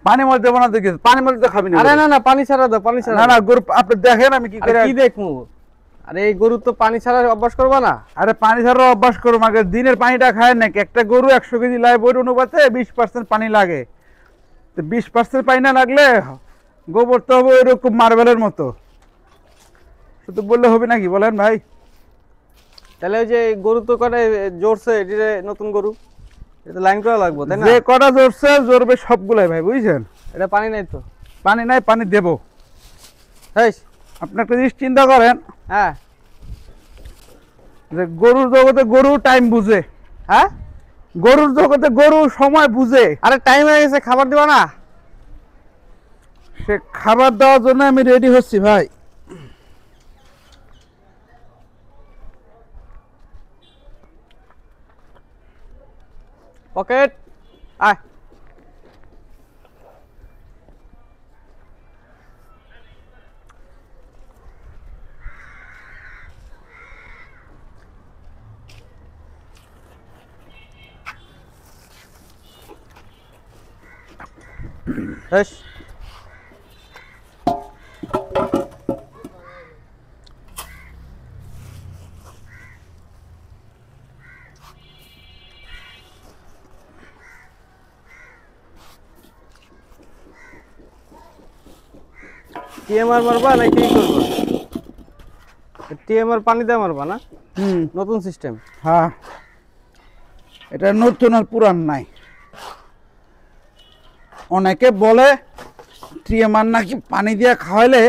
পানি মধ্যে দেবো না দেখি, পানি মধ্যে খাবি না। আরে না না, পানি ছাড়া দাও, পানি ছাড়া। না না গরু আপনি দেখেন আমি কি করে। কি দেখবো? আরে এই গরু তো পানি ছাড়া অভ্যাস করবা না। আরে পানি ছাড়া অভ্যাস করো, আগে দিনের পানিটা খায় নাকি? একটা গরু 100 কেজি লাইভ ওয়েট অনুপাতে 20% পানি লাগে। তো 20% পানি না লাগলে গোবর তো হবে এরকম মার্বেলের মতো, শুধু বললে হবে নাকি বলেন ভাই? তাহলে ওই যে গরু তো কটা জোরছে, এটা নতুন গরু, এটা লাইন করা লাগবে তাই না? যে কটা জোরছে জোরবে সবগুলাই ভাই, বুঝছেন? এটা পানি নাই তো। পানি নাই, পানি দেবো। হেই আপনি একটা জিনিস চিন্তা করেন, হ্যাঁ যে গরুর জগতে গরু টাইম বুঝে। হ্যাঁ, গরুর জগতে গরু সময় বুঝে। আরে টাইম হয়ে গেছে, খাবার দিবা না? সে খাবার দেওয়ার জন্য আমি রেডি হচ্ছি ভাই। পকেট আয়। হেস টিএমআর মারবা না কি করবা? টিএমআর পানি দিয়ে মারবা না? নতুন সিস্টেম। হ্যাঁ, এটা নতুন আর পুরান নাই। অনেকে বলে টিএমআর নাকি পানি দিয়ে খাওয়াইলে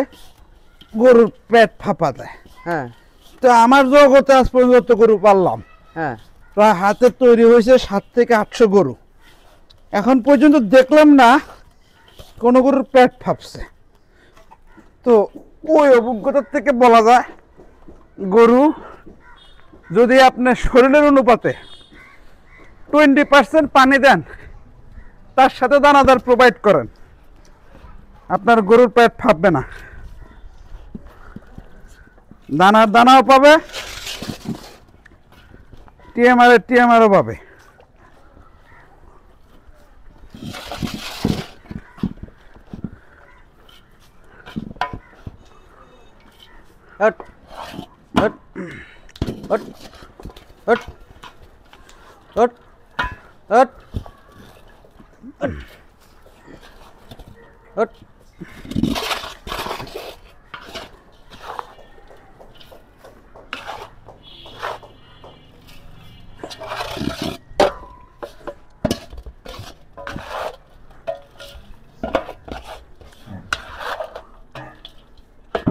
গরুর পেট ফাঁপা দেয়। হ্যাঁ তো আমার জগতে আজ পর্যন্ত গরু পাললাম, হ্যাঁ, প্রায় হাতে তৈরি হয়েছে 700 থেকে 800 গরু। এখন পর্যন্ত দেখলাম না কোনো গরুর পেট ফাঁপছে। তো ওই অভিজ্ঞতার থেকে বলা যায়, গরু যদি আপনার শরীরের অনুপাতে 20% পানি দেন, তার সাথে দানাদার প্রোভাইড করেন, আপনার গরুর পেট ফাঁপবে না। দানার দানাও পাবে, টিএমআরও পাবে। Hot hot hot hot hot hot hot.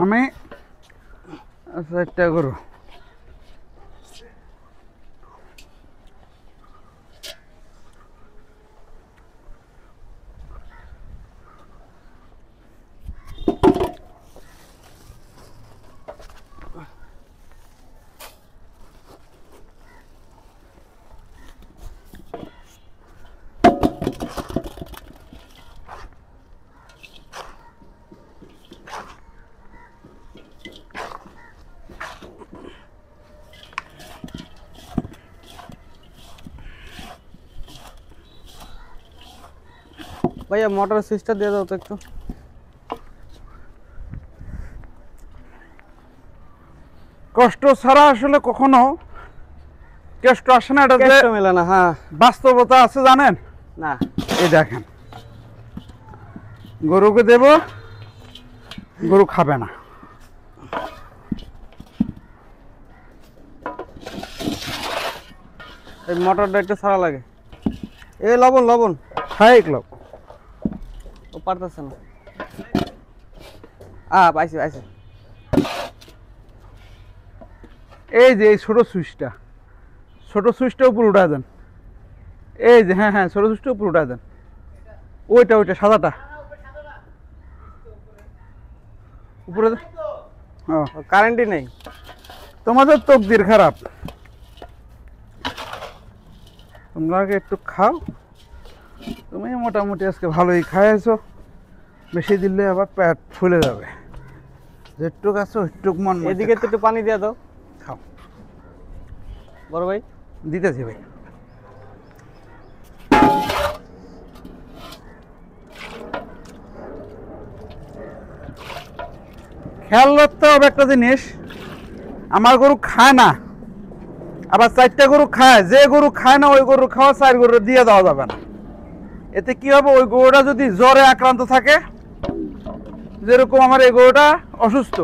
আমি আচ্ছা একটা গরু ভাইয়া মোটর সুইচটা দিয়ে দাও তো একটু। কষ্ট ছাড়া আসলে কখনো কেষ্ট আসে না, এটা কেষ্ট মেলে না। হ্যাঁ বাস্তবতা আছে জানেন। না এই দেখেন, গরুকে দেব, গরু খাবে না। এই মোটরটা একটু সারা লাগে। এ লবণ লবণ খাইক লোক ও পারতেছে না। পাইছি পাইছি। এই যে এই ছোট সুইচটা উপর উঠা দেন। এই যে হ্যাঁ হ্যাঁ, ছোট সুইচটা উপর উঠা দেন। ওইটা সাদাটা উপরে দেন। কারেন্টই নেই। তোমাদের তকদির খারাপ, তোমরা আগে একটু খাও। তুমি মোটামুটি আজকে ভালোই খাইছো, বেশি দিলে আবার পেট ফুলে যাবে। যেটুক আছো ওইটুক মন মতো এদিকে তো একটু পানি দিয়ে দাও। খাও। বড় ভাই দিতেছি ভাই। খেয়াল রাখতে হবে একটা জিনিস, আমার গরু খায় না, আবার 4টা গরু খায়, যে গরু খায় না ওই গরু খাওয়া 4 গরু দিয়ে দেওয়া যাবে না। এতে কি হবে, ওই গরুটা যদি জ্বরে আক্রান্ত থাকে, যেরকম আমার এই গরুটা অসুস্থ,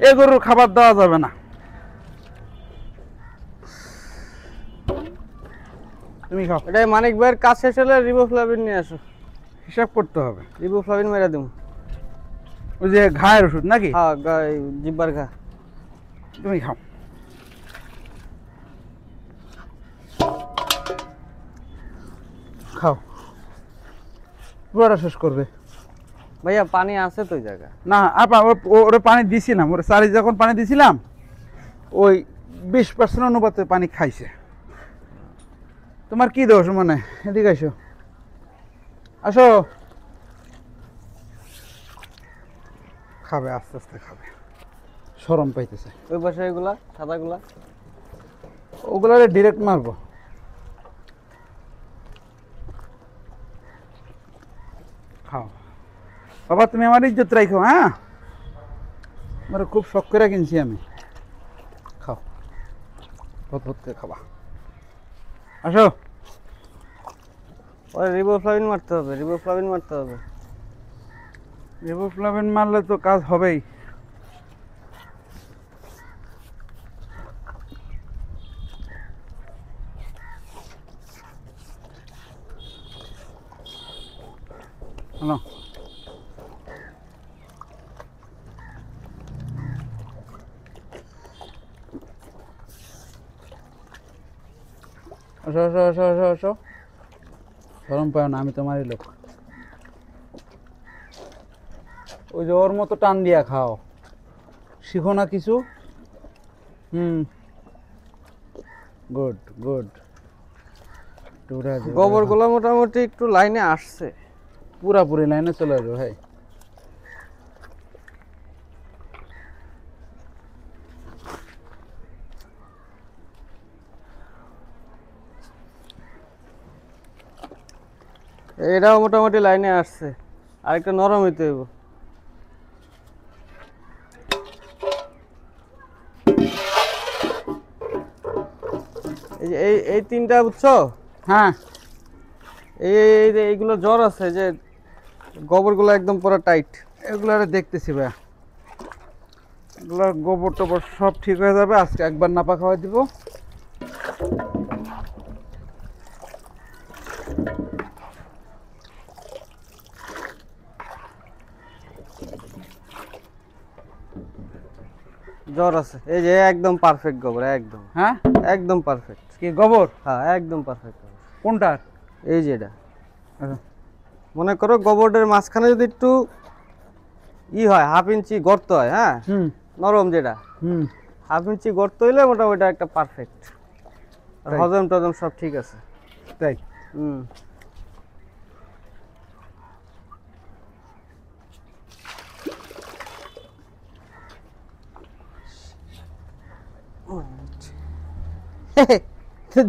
এই গরুর খাবার দেওয়া যাবে না। তুমি খাও, এটা মানিক ভাইয়ের কাজ শেষ হলে রিবোফ্লাভিন নিয়ে আসো, হিসাব করতে হবে। রিবোফ্লাভিন মেরে দিম। ওই যে ঘায়ের ওষুধ নাকি? হ্যাঁ, জিব্বার ঘা। তুমি খাও। খাও, পুরোটা শেষ করবে। ভাইয়া পানি আছে তো ওই জায়গা? না আপা, ওরে পানি দিছিলাম, ওরে চারি যখন পানি দিছিলাম ওই 20% অনুপাতে পানি খাইছে। তোমার কি দোষ মনে? এদিকে আসো, আসো। খাবে, আস্তে আস্তে খাবে, শরম পাইতেছে। ওই পাশে এগুলা সাদাগুলা ওগুলারে ডিরেক্ট মারবো। খাও বাবা, তুমি আমার ইজ্জত রাখো। হ্যাঁ, আমার খুব শখ করে কিনছি আমি। খাও, ভত ভত করে খাবা। আসো। ওই রিবোফ্লাভিন মারতে হবে, রিবোফ্লাভিন মারতে হবে। রিবোফ্লাভিন মারলে তো কাজ হবেই। হ্যালো, আসো আসো আসো আসো আসো। গরম পাও না, আমি তোমারই লোক। ওই যে ওর মতো টান দিয়া খাও, শিখো না কিছু। Good good. গোবরগুলো মোটামুটি একটু লাইনে আসছে। পুরাপুরি লাইনে চলে আসবে ভাই। এটাও মোটামুটি লাইনে আসছে, আর একটা নরম হইতে হইব। এই তিনটা বুঝছো? হ্যাঁ, এইগুলো জ্বর আছে যে গোবরগুলো একদম পুরো টাইট। এগুলো দেখতেছি ভাইয়া, এগুলোর গোবর টোবর সব ঠিক হয়ে যাবে। আজকে একবার নাপা খাওয়াই দিব। জ্বর আছে, এই যে একদম পারফেক্ট গোবর, একদম। হ্যাঁ, একদম পারফেক্ট। কি গোবর? হ্যাঁ, একদম পারফেক্ট। কোনটার? এই যে এটা আচ্ছা। মনে করো গোবরের মাঝখানে যদি একটু হয়, 1/2 ইঞ্চি গর্ত হয়, হ্যাঁ, নরম যেটা, 1/2 ইঞ্চি গর্ত হইলে মোটামুটি একটা পারফেক্ট। আর হজম টজম সব ঠিক আছে। তাই?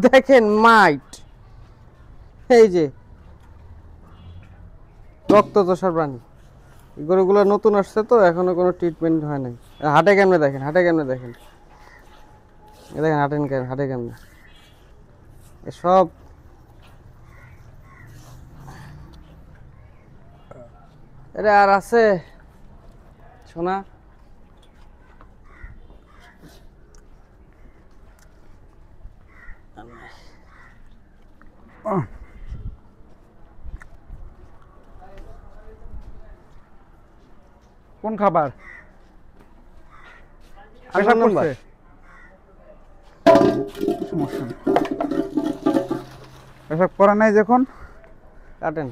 দেখেন মাইট, এই যে রক্ত চষার প্রাণী। এই গরুগুলো নতুন আসছে তো, এখনো কোনো ট্রিটমেন্ট হয় নাই। হাটে কেমনে দেখেন, হাটে কেমনে দেখেন, দেখেন হাটে কেমনে সব। এটা আর আছে সোনা? কোন খাবার? পেশাব করছে? সমস্যা নেই, পেশাব করা নাই যখন। কাটেন।